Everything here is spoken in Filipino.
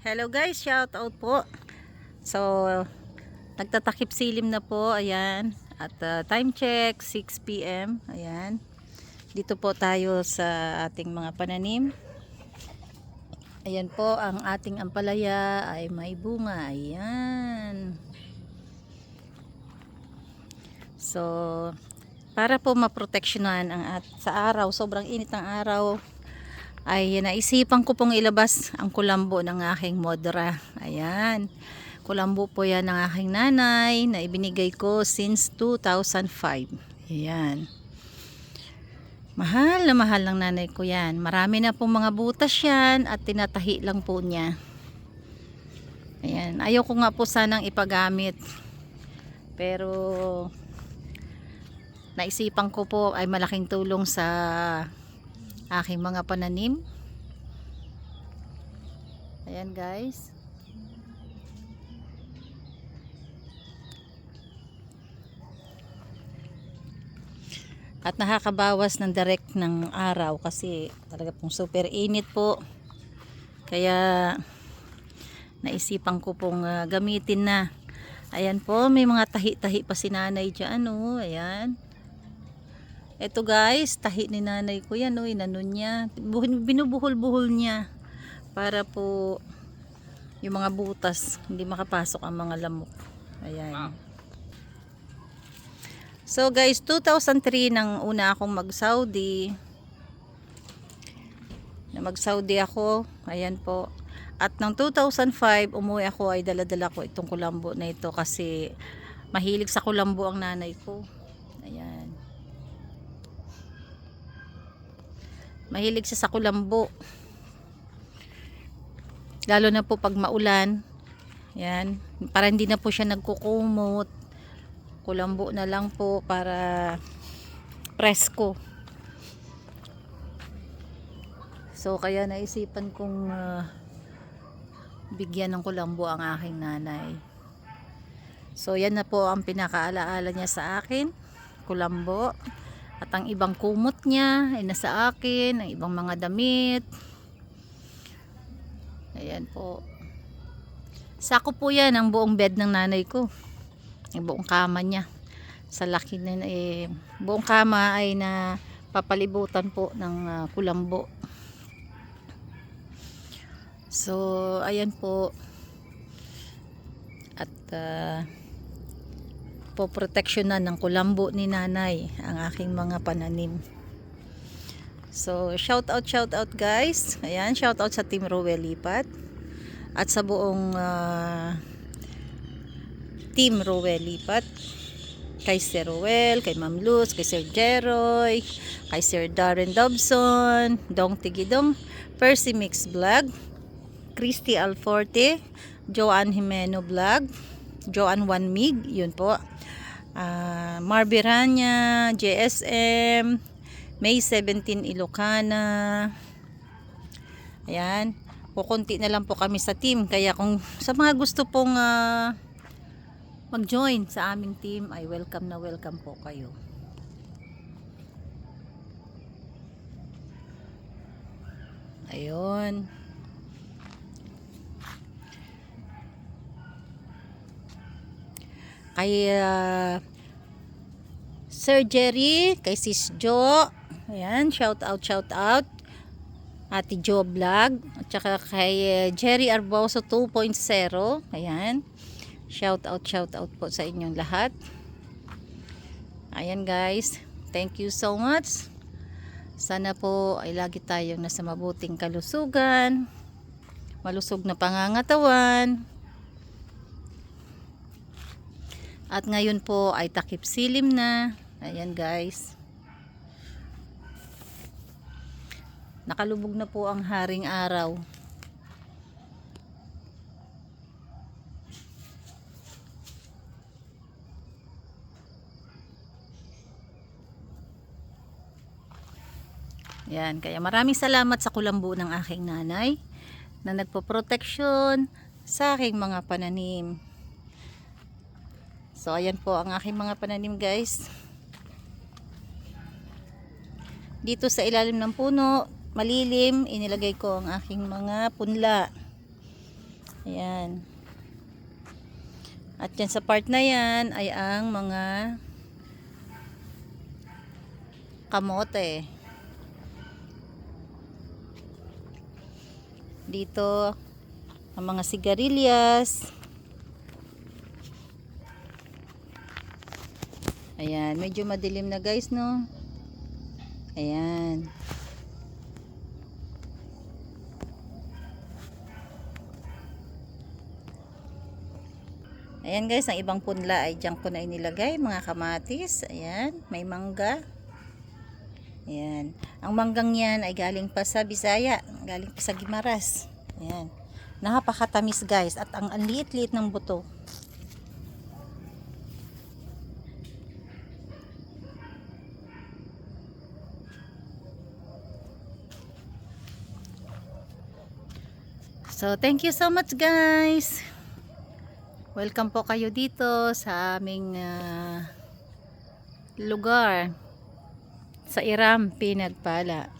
Hello guys, shout out po. So, nagtatakip silim na po, ayan. At time check, 6 PM, ayan. Dito po tayo sa ating mga pananim. Ayan po, ang ating ampalaya ay may bunga, ayan. So, para po maproteksyonan sa araw, sobrang init ng araw, ay naisipan ko pong ilabas ang kulambo ng aking modra. Ayan. Kulambo po yan ng aking nanay na ibinigay ko since 2005. Ayan. Mahal na mahal ng nanay ko yan. Marami na pong mga butas yan at tinatahi lang po niya. Ayan. Ayaw ko nga po sanang ipagamit. Pero naisipan ko po ay malaking tulong sa aking mga pananim. Ayan guys. At nakakabawas ng direct ng araw kasi talaga pong super init po. Kaya naisipan ko pong gamitin na. Ayan po, may mga tahi-tahi pa si nanay dyan. Oh, ayan. Ito guys, tahi ni nanay ko yan, inanon niya, binubuhol-buhol niya para po yung mga butas hindi makapasok ang mga lamok. Ayan. So guys, 2003 nang una akong mag-Saudi. Mag-Saudi ako, ayan po. At ng 2005 umuwi ako, ay dala-dala ko itong kulambo na ito kasi mahilig sa kulambo ang nanay ko. Ayan. Mahilig siya sa kulambo. Lalo na po pag maulan. Yan. Para hindi na po siya nagkukumot. Kulambo na lang po para presko. So kaya naisipan kong bigyan ng kulambo ang aking nanay. So yan na po ang pinakaalaala niya sa akin. Kulambo. At ang ibang kumot niya ay nasa akin, ang ibang mga damit. Ayan po. Sako po yan ang buong bed ng nanay ko. Ang buong kama niya. Sa laki na buong kama ay na papalibutan po ng kulambo. So, ayan po. At poproteksyonan ng kulambo ni nanay ang aking mga pananim. So shout out guys. Ayan, shout out sa Team Rowell Lipat at sa buong Team Rowell Lipat, kay Sir Rowell, kay Ma'am Luz, kay Sir Jeroy, kay Sir Darren Dobson, Dong Tigidong, Percy Mix Vlog, Christy Alforte, Joanne Jimeno Vlog, Joanne One Mig, yun po. Marbiranya, JSM, May 17 Ilocana. Ayan, kukunti na lang po kami sa team. Kaya kung sa mga gusto pong mag-join sa aming team, ay welcome na welcome po kayo. Ayun. Kay Sir Jerry, kay Sis Jo, ayan, shout out Ate Jo Vlog, at saka kay Jerry Arboso 2.0, ayan, shout out po sa inyong lahat. Ayan guys, thank you so much. Sana po ay lagi tayong nasa mabuting kalusugan, malusog na pangangatawan. At ngayon po ay takip silim na. Ayan guys. Nakalubog na po ang haring araw. Yan, kaya maraming salamat sa kulambo ng aking nanay na nagpo-proteksyon sa aking mga pananim. So ayan po ang aking mga pananim guys. Dito sa ilalim ng puno, malilim, inilagay ko ang aking mga punla. Ayan. At yan sa part na yan ay ang mga kamote. Dito ang mga sigarilyas. Ayan, medyo madilim na guys, no? Ayan. Ayan guys, ang ibang punla ay diyan ko na inilagay, mga kamatis. Ayan, may mangga. Ayan. Ang manggang yan ay galing pa sa Bisaya, galing pa sa Guimaras. Ayan. Napakatamis guys at ang liit-liit ng buto. So, thank you so much guys. Welcome po kayo dito sa aming lugar sa Iram, Pinagpala.